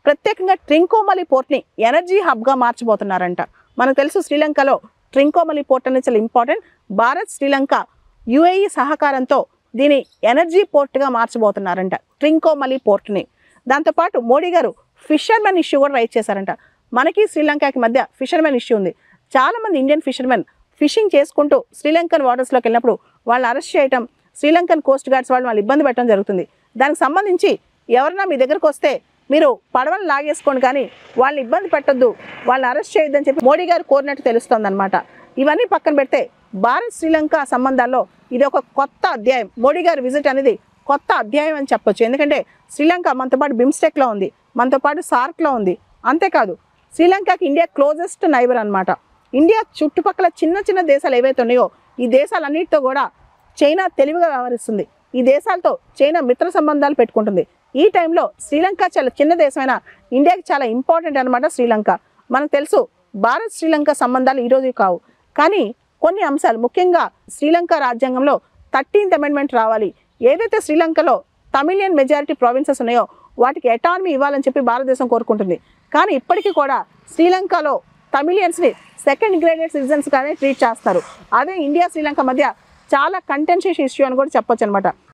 ప్రత్యేకంగా ట్రింకోమలి పోర్ట్ని ఎనర్జీ హబ్గా మార్చబోతున్నారంట. మనకు తెలుసు శ్రీలంకలో ట్రింకోమలి పోర్ట్ అనేది చాలా ఇంపార్టెంట్. భారత్ శ్రీలంక యుఏఈ సహకారంతో దీని ఎనర్జీ పోర్ట్గా మార్చబోతున్నారంట ట్రింకోమలి పోర్ట్ని. దాంతోపాటు మోడీ గారు ఫిషర్మెన్ ఇష్యూ కూడా రైజ్ చేశారంట. మనకి శ్రీలంకకి మధ్య ఫిషర్మెన్ ఇష్యూ ఉంది. చాలామంది ఇండియన్ ఫిషర్మెన్ ఫిషింగ్ చేసుకుంటూ శ్రీలంకన్ వాటర్స్లోకి వెళ్ళినప్పుడు వాళ్ళని అరెస్ట్ చేయడం, శ్రీలంకన్ కోస్ట్ గార్డ్స్ వాళ్ళు ఇబ్బంది పెట్టడం జరుగుతుంది. దానికి సంబంధించి ఎవరైనా మీ దగ్గరకు వస్తే మీరు పడవలు లాగేసుకోండి, కానీ వాళ్ళని ఇబ్బంది పెట్టొద్దు, వాళ్ళని అరెస్ట్ చేయొద్దని చెప్పి మోడీ గారు కోరినట్టు తెలుస్తుంది అనమాట. ఇవన్నీ పక్కన పెడితే భారత్ శ్రీలంక సంబంధాల్లో ఇది ఒక కొత్త అధ్యాయం. మోడీ గారి విజిట్ అనేది కొత్త అధ్యాయం అని చెప్పొచ్చు. ఎందుకంటే శ్రీలంక మనతో పాటు బిమ్స్టెక్లో ఉంది, మనతో పాటు సార్క్లో ఉంది. అంతేకాదు శ్రీలంకకి ఇండియా క్లోజెస్ట్ నైబర్ అనమాట. ఇండియా చుట్టుపక్కల చిన్న చిన్న దేశాలు ఏవైతే ఉన్నాయో ఈ దేశాలన్నిటితో కూడా చైనా తెలివిగా వ్యవహరిస్తుంది. ఈ దేశాలతో చైనా మిత్ర సంబంధాలు పెట్టుకుంటుంది. ఈ టైంలో శ్రీలంక చాలా చిన్న దేశమైన ఇండియాకి చాలా ఇంపార్టెంట్ అనమాట శ్రీలంక. మనకు తెలుసు భారత్ శ్రీలంక సంబంధాలు ఈరోజు కావు, కానీ కొన్ని అంశాలు ముఖ్యంగా శ్రీలంక రాజ్యాంగంలో 13th అమెండ్మెంట్ రావాలి. ఏదైతే శ్రీలంకలో తమిళియన్ మెజారిటీ ప్రావిన్సెస్ ఉన్నాయో వాటికి ఎటానమీ ఇవ్వాలని చెప్పి భారతదేశం కోరుకుంటుంది. కానీ ఇప్పటికీ కూడా శ్రీలంకలో తమిళియన్స్ని సెకండ్ గ్రేడెడ్ సిటిజన్స్గానే ట్రీట్ చేస్తారు. అదే ఇండియా శ్రీలంక మధ్య చాలా కంటెన్షియస్ ఇష్యూ అని కూడా చెప్పొచ్చు అనమాట.